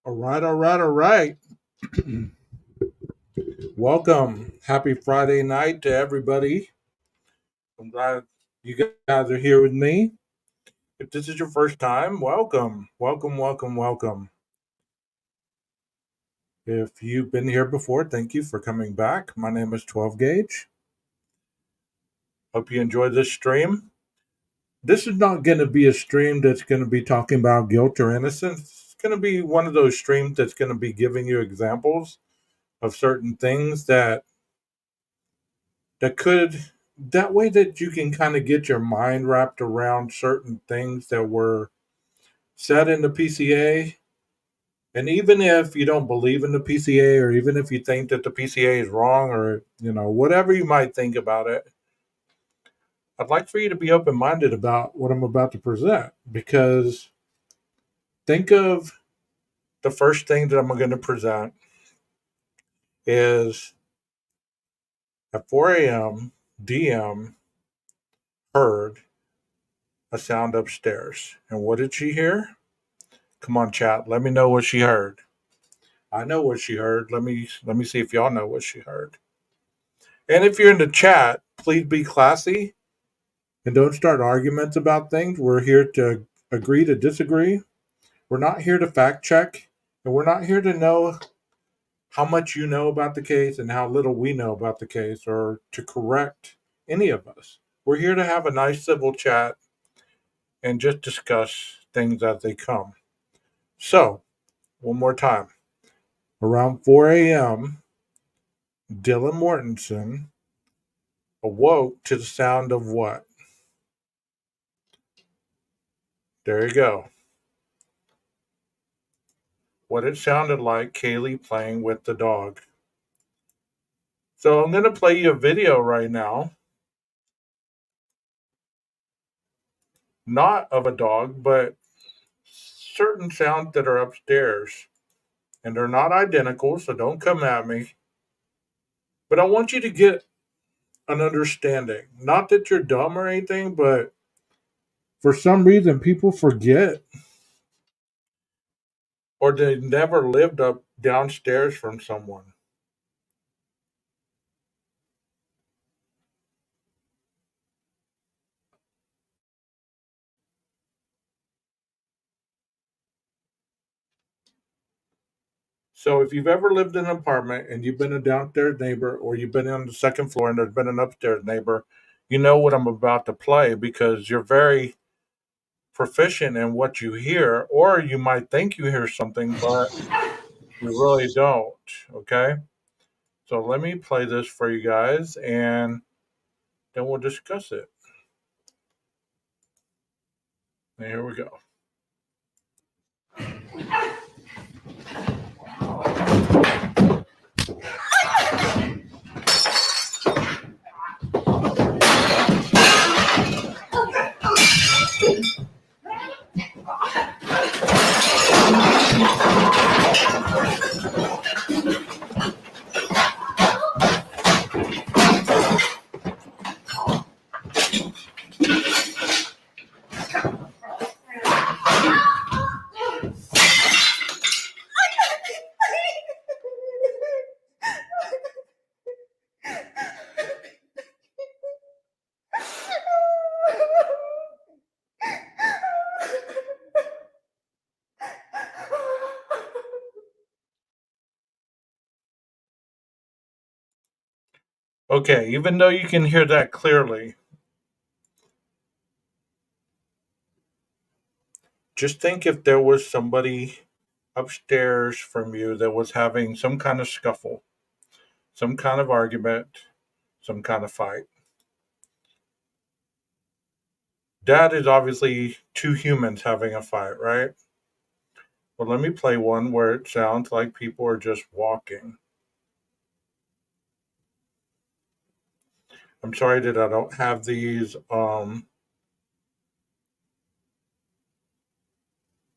All right, all right, all right. Welcome. Happy Friday night to everybody. I'm glad you guys are here with me. If this is your first time, welcome. Welcome, welcome, welcome. If you've been here before, thank you for coming back. My name is 12 Gauge. Hope you enjoyed this stream. This is not going to be a stream that's going to be talking about guilt or innocence. It's going to be one of those streams that's going to be giving you examples of certain things that could that way that you can kind of get your mind wrapped around certain things that were said in the PCA. And even if you don't believe in the PCA, or even if you think that the PCA is wrong, or whatever you might think about it, I'd like for you to be open minded about what I'm about to present. Because think of the first thing that I'm going to present is at 4 a.m. DM heard a sound upstairs. And what did she hear? Come on, chat. Let me know what she heard. I know what she heard. Let me see if y'all know what she heard. And if you're in the chat, please be classy and don't start arguments about things. We're here to agree to disagree. We're not here to fact check, and we're not here to know how much you know about the case and how little we know about the case, or to correct any of us. We're here to have a nice civil chat and just discuss things as they come. So, one more time. Around 4 a.m., Dylan Mortensen awoke to the sound of what? There you go. What it sounded like Kaylee playing with the dog. So I'm going to play you a video right now, not of a dog, but certain sounds that are upstairs. And they're not identical, so don't come at me. But I want you to get an understanding. Not that you're dumb or anything, but for some reason people forget, or they never lived up downstairs from someone. So if you've ever lived in an apartment and you've been a downstairs neighbor, or you've been on the second floor and there's been an upstairs neighbor, you know what I'm about to play, because you're very proficient in what you hear, or you might think you hear something, but you really don't. Okay? So let me play this for you guys, and then we'll discuss it. And here we go. Okay, even though you can hear that clearly, just think if there was somebody upstairs from you that was having some kind of scuffle, some kind of argument, some kind of fight. That is obviously two humans having a fight, right? Well, let me play one where it sounds like people are just walking. I'm sorry that I don't have these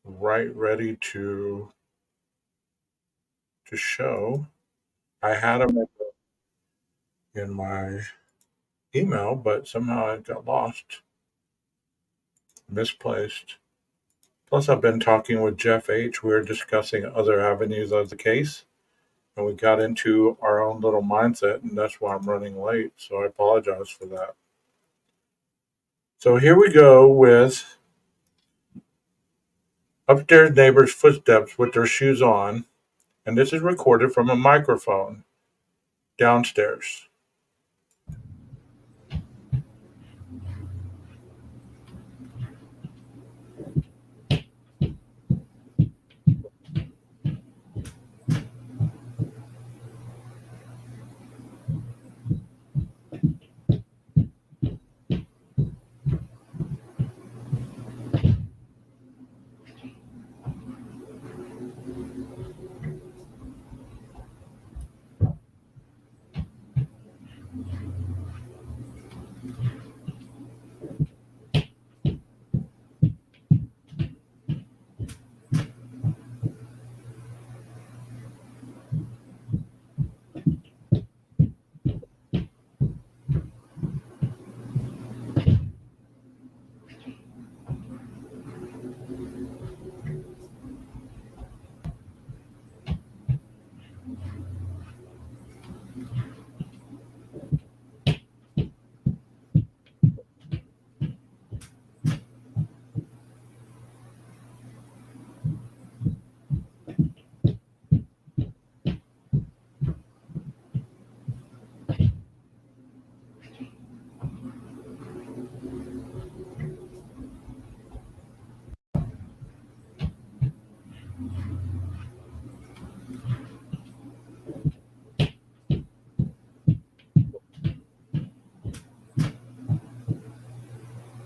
right ready to show. I had them in my email, but somehow it got lost, misplaced. Plus, I've been talking with Jeff H. We were discussing other avenues of the case, and we got into our own little mindset, and that's why I'm running late. So I apologize for that. So here we go with upstairs neighbor's footsteps with their shoes on, and this is recorded from a microphone downstairs.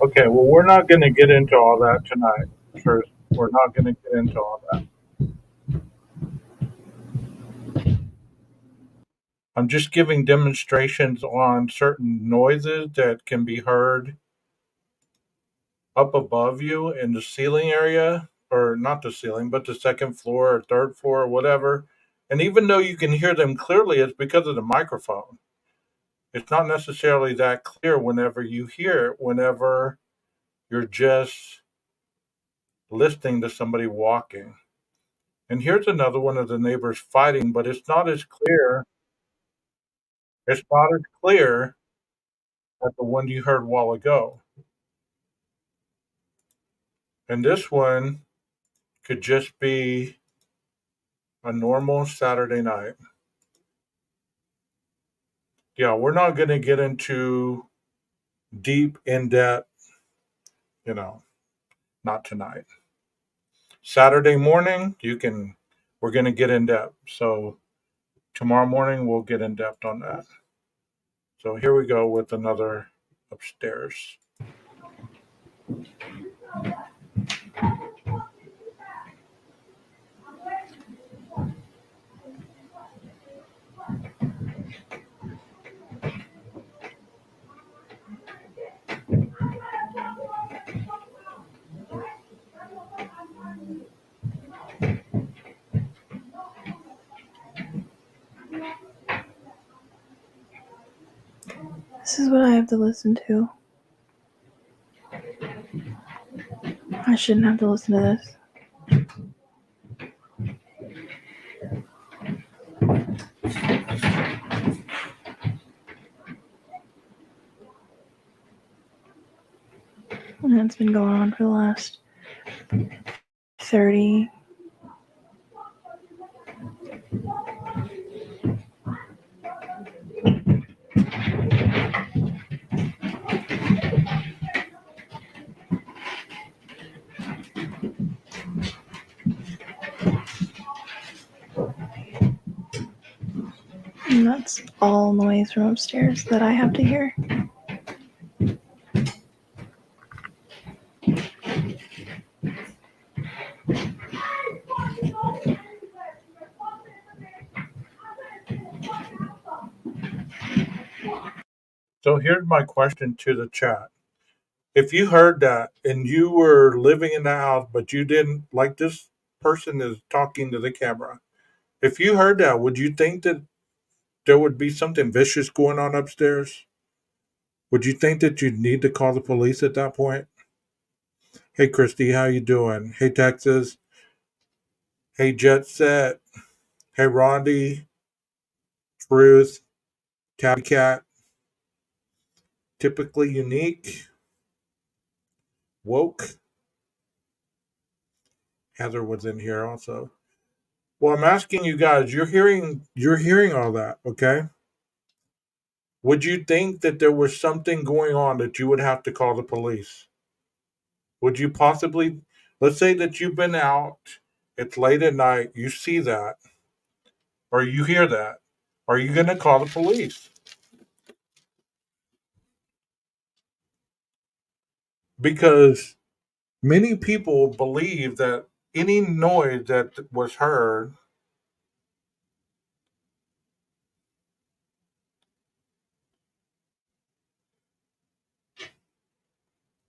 Okay, well, we're not going to get into all that tonight. Sure, we're not going to get into all that. I'm just giving demonstrations on certain noises that can be heard up above you in the ceiling area, or not the ceiling, but the second floor or third floor or whatever. And even though you can hear them clearly, it's because of the microphone. It's not necessarily that clear whenever you hear it, whenever you're just listening to somebody walking. And here's another one of the neighbors fighting, but it's not as clear. It's not as clear as the one you heard a while ago. And this one could just be a normal Saturday night. Yeah, we're not going to get into deep, in depth, you know, not tonight. Saturday morning, we're going to get in depth. So tomorrow morning, we'll get in depth on that. So here we go with another upstairs. This is what I have to listen to. I shouldn't have to listen to this. And it's been going on for the last 30. And that's all noise from upstairs that I have to hear. So here's my question to the chat. If you heard that and you were living in the house, but you didn't, like this person is talking to the camera, if you heard that, would you think that there would be something vicious going on upstairs? Would you think that you'd need to call the police at that point? Hey Christy, how you doing? Hey Texas. Hey Jet Set. Hey Rondi. Truth. Tabby Cat. Typically unique. Woke. Heather was in here also. Well, I'm asking you guys. You're hearing all that, okay? Would you think that there was something going on that you would have to call the police? Would you possibly, let's say that you've been out, it's late at night, you see that, or you hear that, are you going to call the police? Because many people believe that any noise that was heard,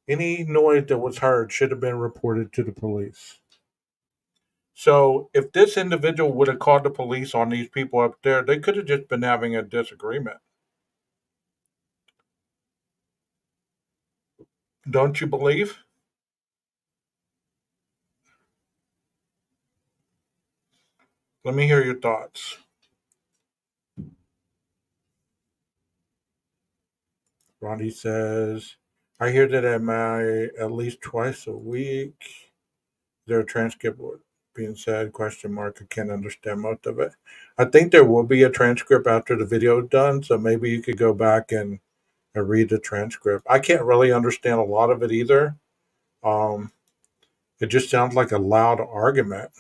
any noise that was heard should have been reported to the police. So if this individual would have called the police on these people up there, they could have just been having a disagreement. Don't you believe? Let me hear your thoughts. Ronnie says, I hear that at least twice a week. There a transcript being said, question mark, I can't understand most of it. I think there will be a transcript after the video is done, so maybe you could go back and read the transcript. I can't really understand a lot of it either. Um, it just sounds like a loud argument.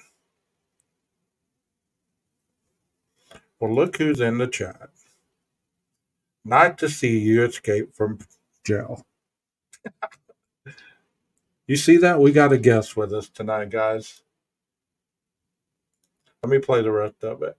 Well, look who's in the chat. Nice to see you escape from jail. You see that? We got a guest with us tonight, guys. Let me play the rest of it.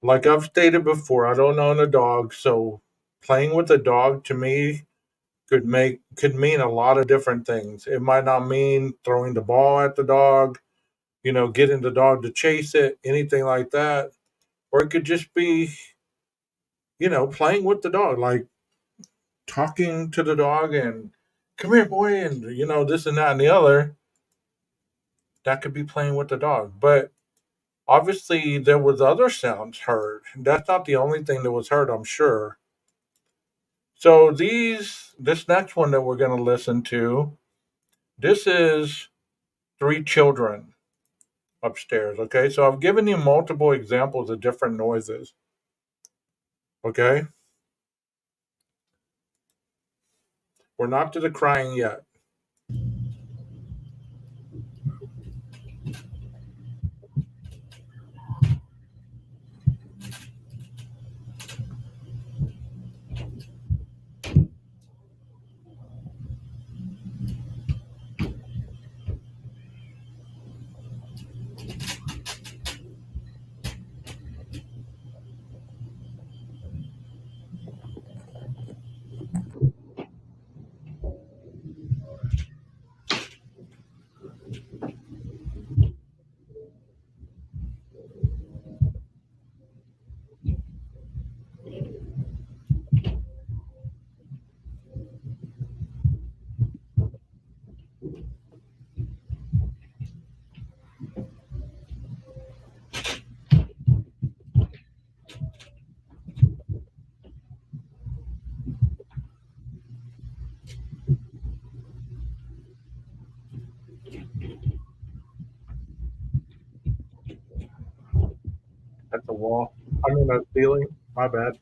Like I've stated before, I don't own a dog, so playing with a dog to me could mean a lot of different things. It might not mean throwing the ball at the dog, getting the dog to chase it, anything like that. Or it could just be, playing with the dog, like talking to the dog and come here, boy, and this and that and the other. That could be playing with the dog. But obviously there was other sounds heard. That's not the only thing that was heard, I'm sure. So this next one that we're going to listen to, this is three children upstairs. Okay, so I've given you multiple examples of different noises. Okay, we're not to the crying yet. At the wall. I mean, the ceiling. My bad.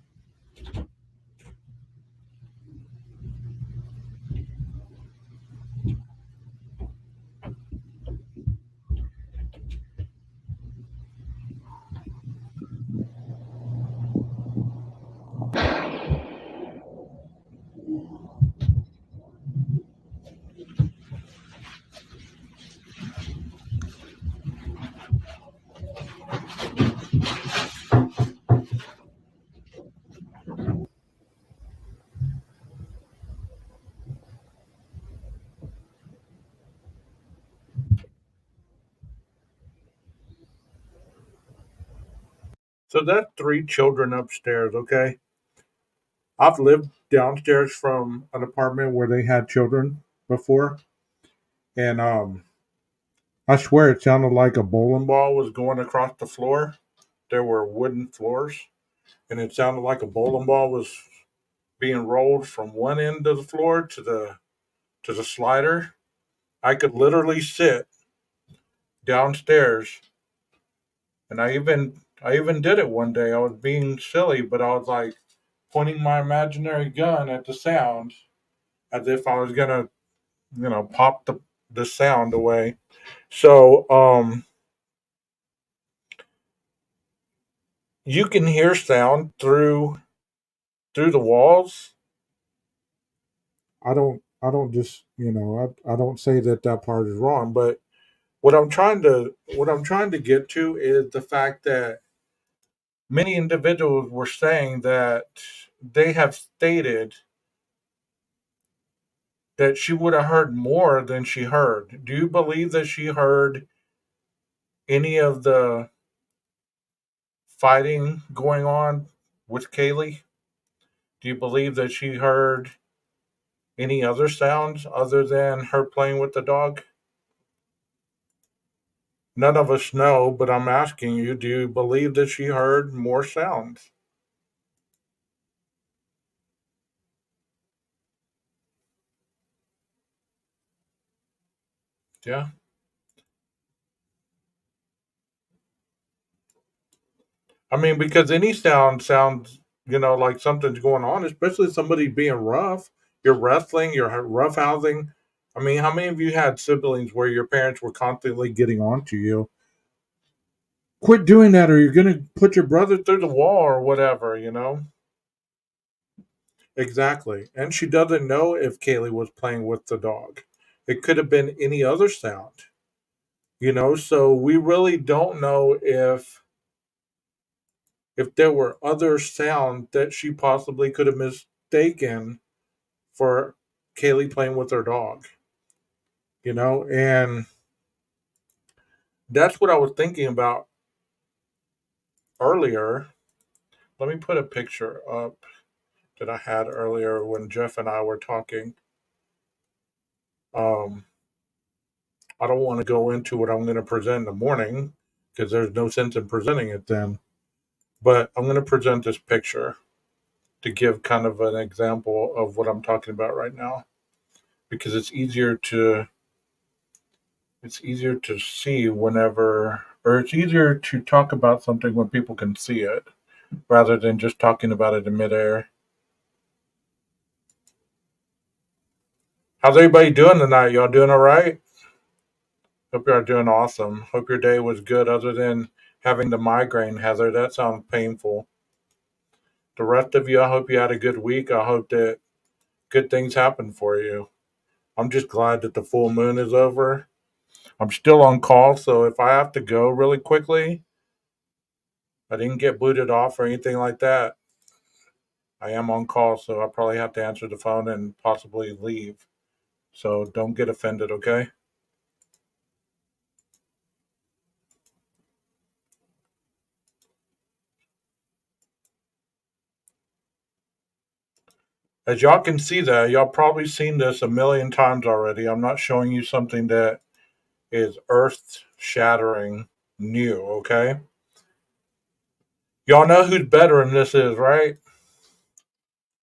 So that's three children upstairs, okay? I've lived downstairs from an apartment where they had children before, and I swear it sounded like a bowling ball was going across the floor. There were wooden floors, and it sounded like a bowling ball was being rolled from one end of the floor to the slider. I could literally sit downstairs, and I even did it one day. I was being silly, but I was like pointing my imaginary gun at the sound as if I was gonna, pop the sound away. So you can hear sound through the walls. I don't just I don't say that that part is wrong, but what I'm trying to get to is the fact that many individuals were saying that they have stated that she would have heard more than she heard. Do you believe that she heard any of the fighting going on with Kaylee? Do you believe that she heard any other sounds other than her playing with the dog? None of us know, but I'm asking you, do you believe that she heard more sounds? Yeah. I mean, because any sound sounds, like something's going on, especially somebody being rough. You're wrestling, you're roughhousing. I mean, how many of you had siblings where your parents were constantly getting onto you? Quit doing that, or you're going to put your brother through the wall or whatever. Exactly. And she doesn't know if Kaylee was playing with the dog. It could have been any other sound. So we really don't know if there were other sounds that she possibly could have mistaken for Kaylee playing with her dog, and that's what I was thinking about earlier. Let me put a picture up that I had earlier when Jeff and I were talking. Um, I don't want to go into what I'm going to present in the morning because there's no sense in presenting it then. But I'm going to present this picture to give kind of an example of what I'm talking about right now because it's easier to see whenever or it's easier to talk about something when people can see it rather than just talking about it in midair. How's everybody doing tonight? Y'all doing all right? Hope you are doing awesome. Hope your day was good other than having the migraine, Heather. That sounds painful. The rest of you, I hope you had a good week. I hope that good things happen for you. I'm just glad that the full moon is over. I'm still on call, so if I have to go really quickly, I didn't get booted off or anything like that. I am on call, so I probably have to answer the phone and possibly leave. So don't get offended, okay? As y'all can see that, y'all probably seen this a million times already. I'm not showing you something that is earth shattering new, okay? Y'all know whose bedroom this is, right?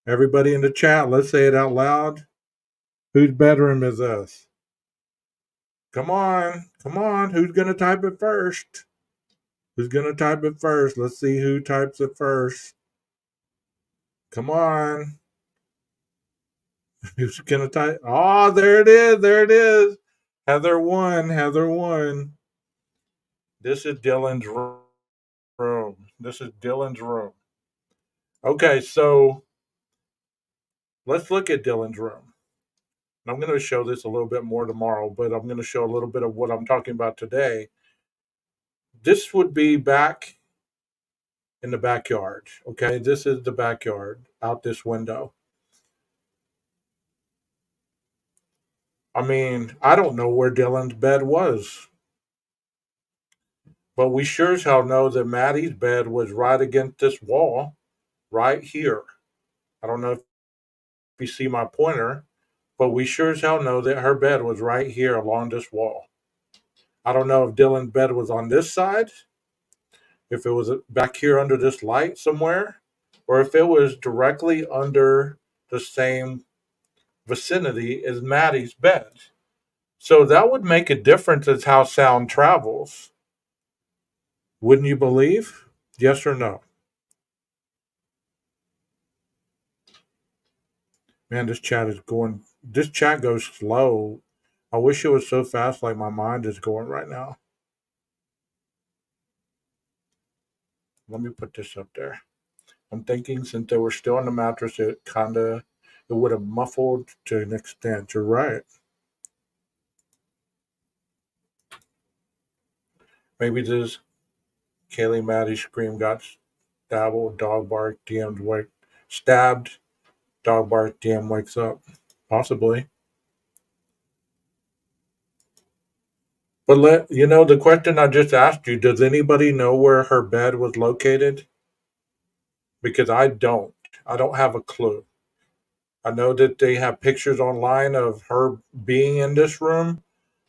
Everybody in the chat, let's say it out loud. Whose bedroom is this? Come on, come on. Who's going to type it first? Who's going to type it first? Let's see who types it first. Come on. Who's going to type? Oh, there it is. There it is. Heather won. Heather won. This is Dylan's room. This is Dylan's room. Okay, so let's look at Dylan's room. I'm going to show this a little bit more tomorrow, but I'm going to show a little bit of what I'm talking about today. This would be back in the backyard. Okay, this is the backyard out this window. I mean, I don't know where Dylan's bed was. But we sure as hell know that Maddie's bed was right against this wall right here. I don't know if you see my pointer, but we sure as hell know that her bed was right here along this wall. I don't know if Dylan's bed was on this side, if it was back here under this light somewhere, or if it was directly under the same vicinity as Maddie's bed. So that would make a difference as how sound travels. Wouldn't you believe? Yes or no? Man, this chat is going. This chat goes slow. I wish it was so fast, like my mind is going right now. Let me put this up there. I'm thinking since they were still on the mattress, it would have muffled to an extent. You're right. Maybe this Kaylee Maddie scream got stabbed, dog bark, stabbed, dog bark, DM wakes up. Possibly. But the question I just asked you, does anybody know where her bed was located? Because I don't. I don't have a clue. I know that they have pictures online of her being in this room,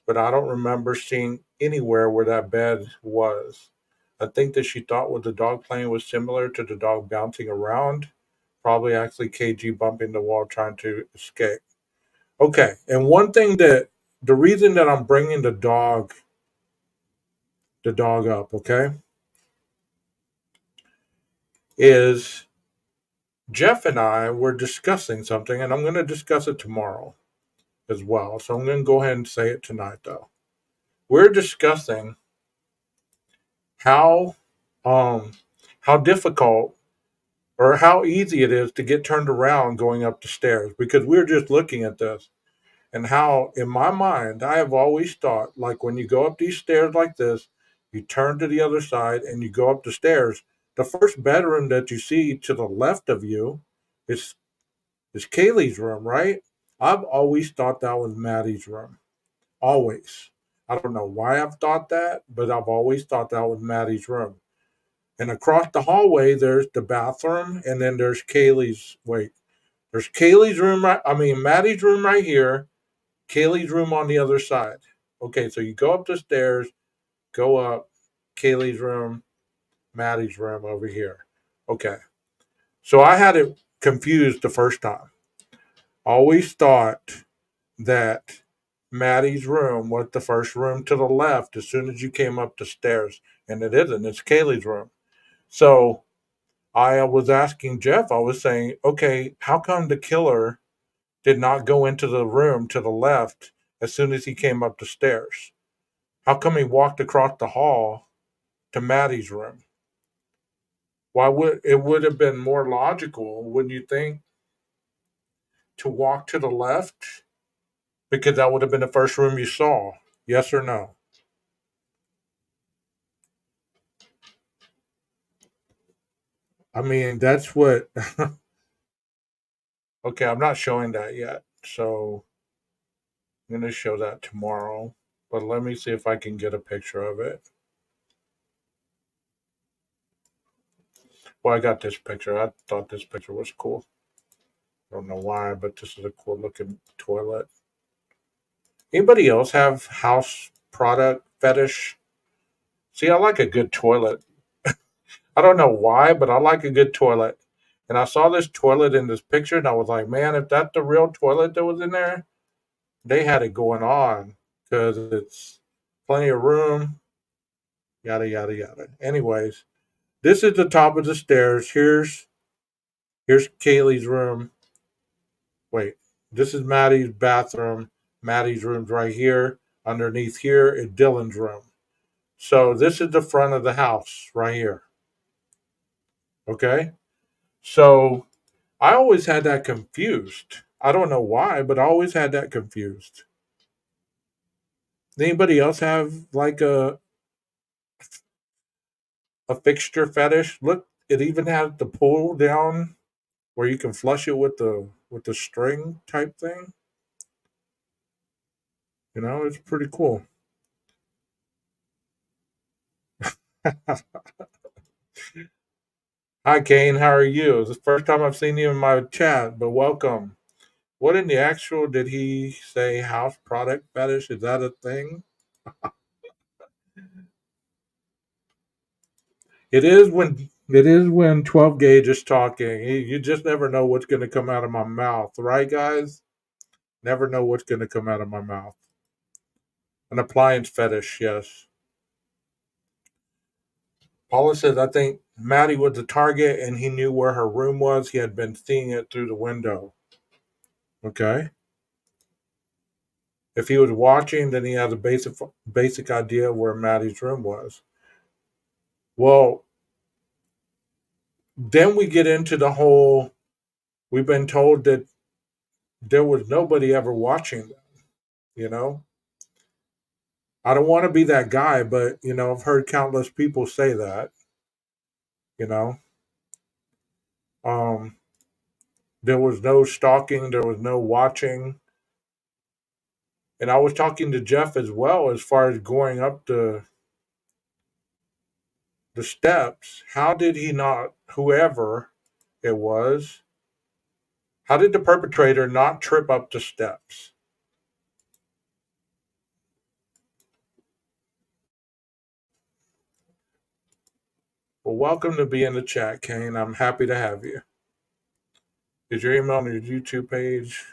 but I don't remember seeing anywhere where that bed was. I think that she thought what the dog playing was similar to the dog bouncing around, probably actually KG bumping the wall trying to escape. Okay, and one thing that the reason that I'm bringing the dog up, okay, is Jeff and I were discussing something, and I'm going to discuss it tomorrow as well. So I'm going to go ahead and say it tonight, though. We're discussing how um how difficult or how easy it is to get turned around going up the stairs because we're just looking at this and how in my mind I have always thought like when you go up these stairs like this, you turn to the other side and you go up the stairs. The first bedroom that you see to the left of you is Kaylee's room, right? I've always thought that was Maddie's room. Always. I don't know why I've thought that, but I've always thought that was Maddie's room. And across the hallway, there's the bathroom, and then there's Kaylee's. Wait, there's Kaylee's room. Maddie's room right here. Kaylee's room on the other side. Okay, so you go up the stairs, go up, Kaylee's room, Maddie's room over here. Okay, so I had it confused the first time. Always thought that Maddie's room was the first room to the left as soon as you came up the stairs, and it isn't. It's Kaylee's room. So I was asking Jeff, I was saying, okay, how come the killer did not go into the room to the left as soon as he came up the stairs? How come he walked across the hall to Maddie's room? Why would it would have been more logical, wouldn't you think, to walk to the left? Because that would have been the first room you saw. Yes or no? I mean, that's what. Okay, I'm not showing that yet. So I'm going to show that tomorrow. But let me see if I can get a picture of it. Well, I got this picture. I thought this picture was cool. I don't know why, but this is a cool looking toilet. Anybody else have house product fetish? See, I like a good toilet. I don't know why, but I like a good toilet. And I saw this toilet in this picture, and I was like, man, if that's the real toilet that was in there, they had it going on because it's plenty of room, yada yada yada. Anyways, this is the top of the stairs. Here's Kaylee's room. Wait, this is Maddie's bathroom. Maddie's room's right here. Underneath here is Dylan's room. So this is the front of the house right here. Okay? So I always had that confused. I don't know why, but I always had that confused. Anybody else have like a fixture fetish? Look, it even has the pull down where you can flush it with the string type thing. It's pretty cool. Hi, Kane. How are you? It's the first time I've seen you in my chat, but welcome. What in the actual did he say? House product fetish? Is that a thing? It is when 12 gauge is talking. You just never know what's going to come out of my mouth, right, guys? Never know what's going to come out of my mouth. An appliance fetish, yes. Paula says, I think Maddie was the target and he knew where her room was. He had been seeing it through the window. Okay. If he was watching, then he has a basic idea of where Maddie's room was. Well, then we get into the whole we've been told that there was nobody ever watching them, you know? I don't want to be that guy, but I've heard countless people say that, you know. Um there was no stalking, there was no watching. And I was talking to Jeff as well as far as going up the steps. How did he not, whoever it was, how did the perpetrator not trip up the steps? Well, welcome to be in the chat, Kane. I'm happy to have you. Is your email on your YouTube page?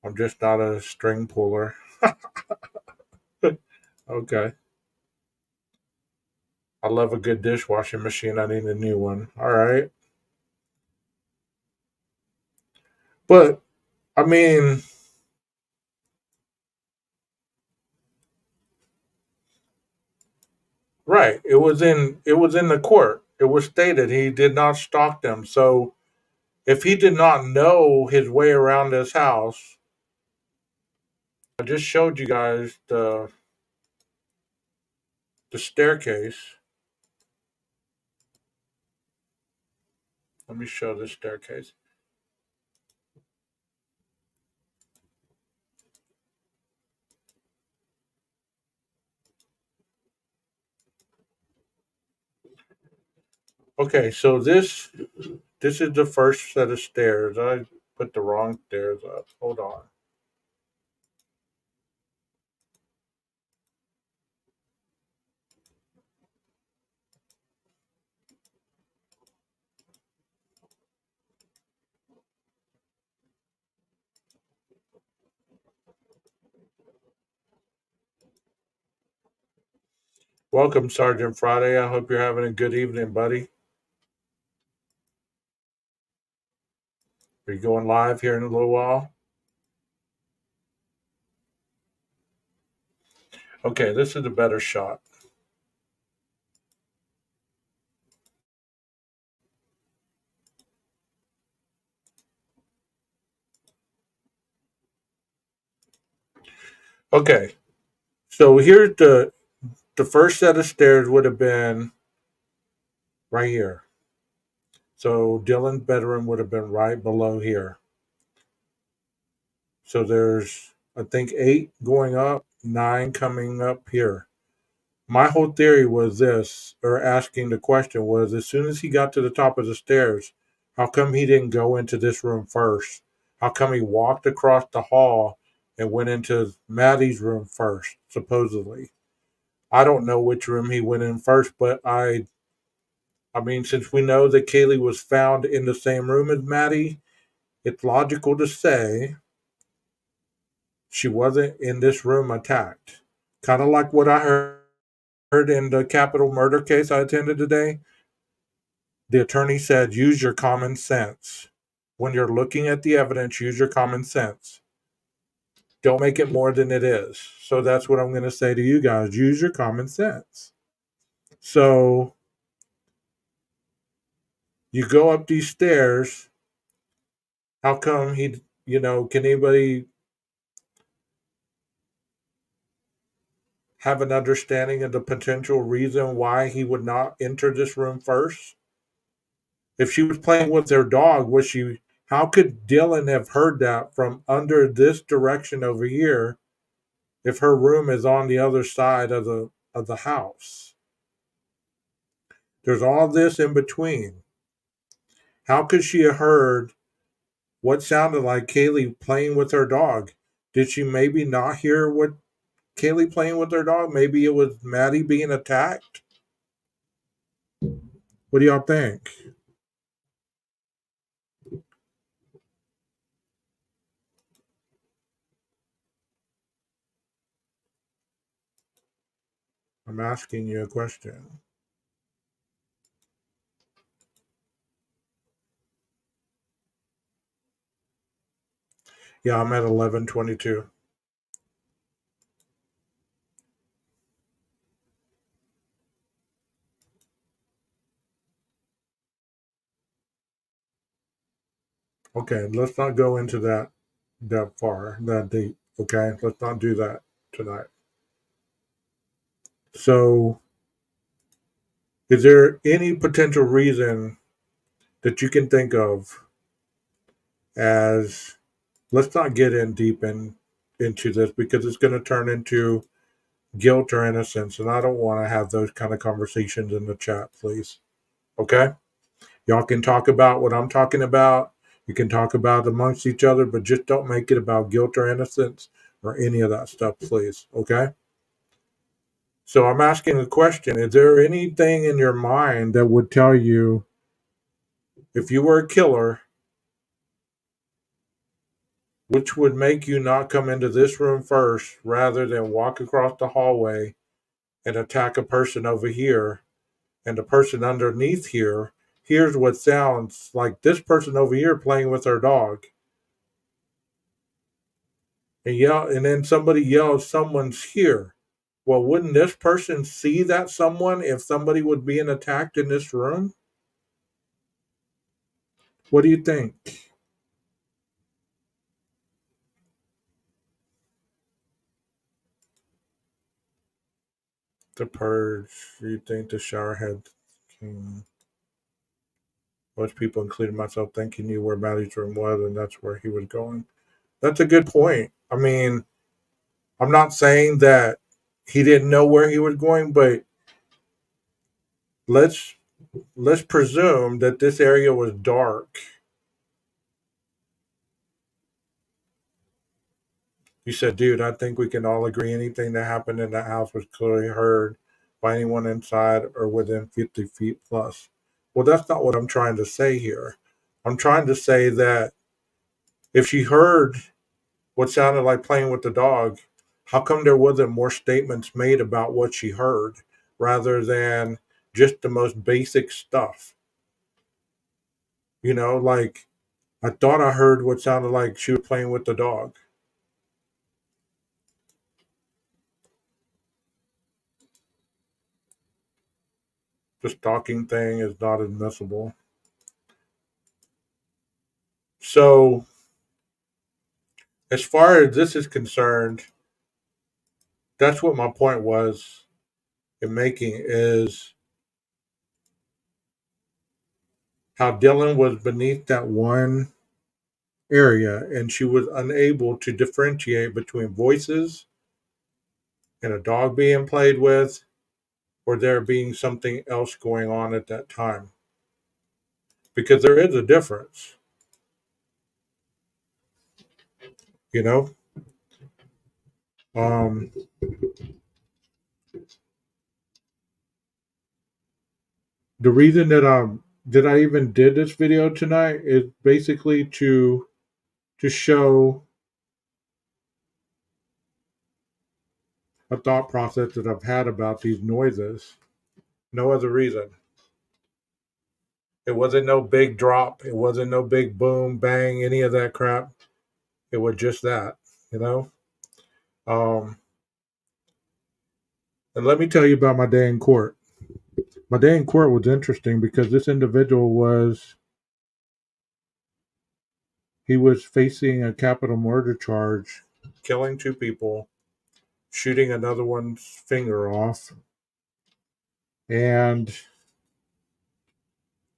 I'm just not a string puller. Okay. I love a good dishwashing machine. I need a new one. All right. But I mean, right. It was in the court. It was stated he did not stalk them. So if he did not know his way around this house, I just showed you guys the staircase. Let me show the staircase. Okay, so this is the first set of stairs. I put the wrong stairs up. Hold on. Welcome, Sergeant Friday. I hope you're having a good evening, buddy. Are you going live here in a little while? Okay, this is a better shot. Okay, so here's the first set of stairs would have been right here. So Dylan's bedroom would have been right below here. So there's I think 8 going up, 9 coming up here. My whole theory was this, or asking the question was, as soon as he got to the top of the stairs, how come he didn't go into this room first? How come he walked across the hall and went into Maddie's room first, supposedly? I don't know which room he went in first, but I mean, since we know that Kaylee was found in the same room as Maddie, it's logical to say she wasn't in this room attacked. Kind of like what I heard in the capital murder case I attended today. The attorney said, use your common sense. When you're looking at the evidence, use your common sense. Don't make it more than it is. So that's what I'm going to say to you guys. Use your common sense. So you go up these stairs. How come can anybody have an understanding of the potential reason why he would not enter this room first? If she was playing with their dog, how could Dylan have heard that from under this direction over here if her room is on the other side of of the house. There's all this in between. How could she have heard what sounded like Kaylee playing with her dog? Did she maybe not hear what Kaylee playing with her dog? Maybe it was Maddie being attacked? What do y'all think? I'm asking you a question. Yeah, I'm at 11:22. Okay, let's not go into that far, that deep. Okay, let's not do that tonight. So, is there any potential reason that you can think of as, let's not get in deep into this because it's going to turn into guilt or innocence, and I don't want to have those kind of conversations in the chat, please. Okay, y'all can talk about what I'm talking about. You can talk about amongst each other, but just don't make it about guilt or innocence or any of that stuff, please. Okay. So I'm asking a question. Is there anything in your mind that would tell you, if you were a killer, which would make you not come into this room first rather than walk across the hallway and attack a person over here, and the person underneath here hears what sounds like this person over here playing with their dog, and then somebody yells, "Someone's here." Well, wouldn't this person see that someone if somebody was being attacked in this room? What do you think? The purge. You think the showerhead king? Most people, including myself, think he knew where Maddie's room was, and that's where he was going. That's a good point. I mean, I'm not saying that he didn't know where he was going, but let's let's presume that this area was dark. You said, dude, I think we can all agree anything that happened in the house was clearly heard by anyone inside or within 50 feet plus. Well, that's not what I'm trying to say here. I'm trying to say that if she heard what sounded like playing with the dog, how come there wasn't more statements made about what she heard rather than just the most basic stuff? Like, I thought I heard what sounded like she was playing with the dog. The stalking thing is not admissible. So, as far as this is concerned, that's what my point was in making, is how Dylan was beneath that one area and she was unable to differentiate between voices and a dog being played with or there being something else going on at that time. Because there is a difference, you know? Um, the reason that I even did this video tonight is basically to show a thought process that I've had about these noises. No other reason. It wasn't no big drop. It wasn't no big boom, bang, any of that crap. It was just that, you know? Um, and let me tell you about my day in court. My day in court was interesting because this individual he was facing a capital murder charge, killing two people, shooting another one's finger off, and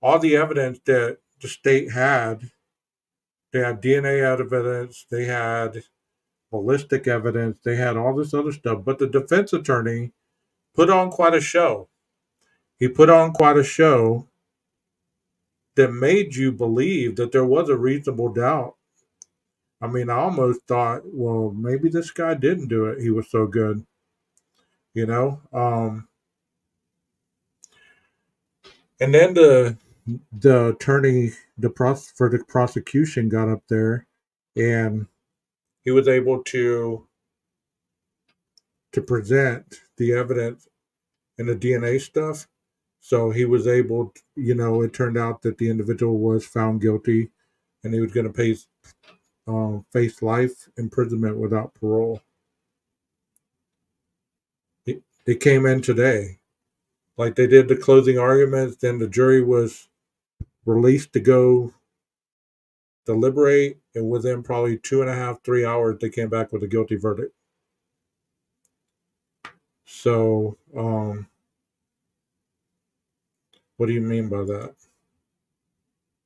all the evidence that the state had. They had DNA evidence, they had ballistic evidence, they had all this other stuff. But the defense attorney put on quite a show. He put on quite a show that made you believe that there was a reasonable doubt. I mean, I almost thought, well, maybe this guy didn't do it. He was so good, you know. And then the attorney, for the prosecution, got up there, and he was able to present the evidence and the DNA stuff. So he was able, it turned out that the individual was found guilty, and he was going to face life imprisonment without parole. It came in today. Like, they did the closing arguments, then the jury was released to go deliberate, and within probably 2.5, 3 hours, they came back with a guilty verdict. So, what do you mean by that?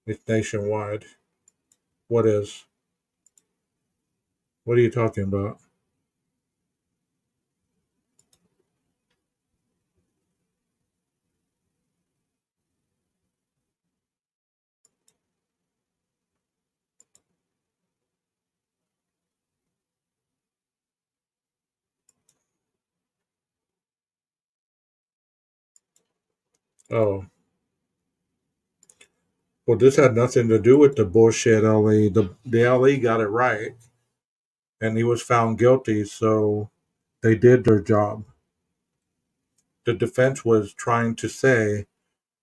It's nationwide. What is? What are you talking about? Oh, well, this had nothing to do with the bullshit LE. The LE got it right, and he was found guilty, so they did their job. The defense was trying to say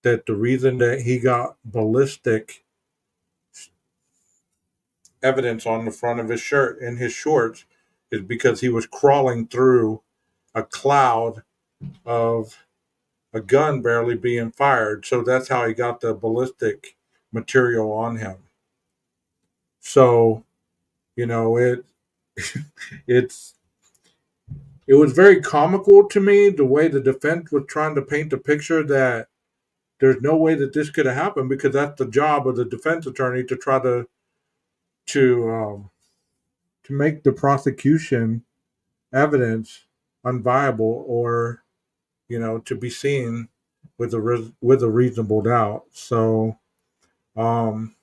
that the reason that he got ballistic evidence on the front of his shirt and his shorts is because he was crawling through a cloud of a gun barely being fired. So that's how he got the ballistic material on him. So, it it's it was very comical to me the way the defense was trying to paint the picture that there's no way that this could have happened, because that's the job of the defense attorney to try to um, to make the prosecution evidence unviable, or to be seen with a reasonable doubt. So, um,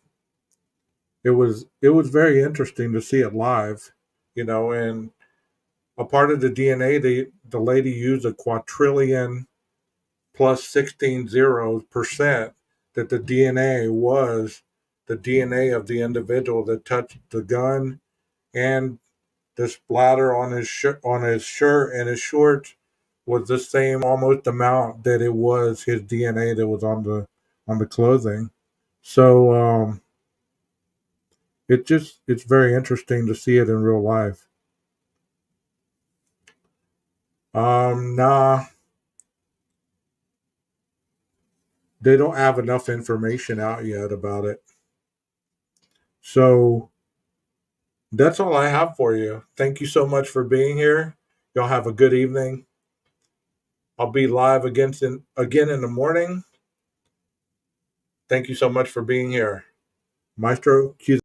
it was very interesting to see it live, and a part of the DNA, the lady used a quadrillion plus 16 zeros percent that the DNA was the DNA of the individual that touched the gun, and the splatter on his shirt and his shorts was the same almost amount that it was his DNA that was on the clothing. So, it's very interesting to see it in real life. Nah, they don't have enough information out yet about it. So that's all I have for you. Thank you so much for being here. Y'all have a good evening. I'll be live again in the morning. Thank you so much for being here. Maestro, cue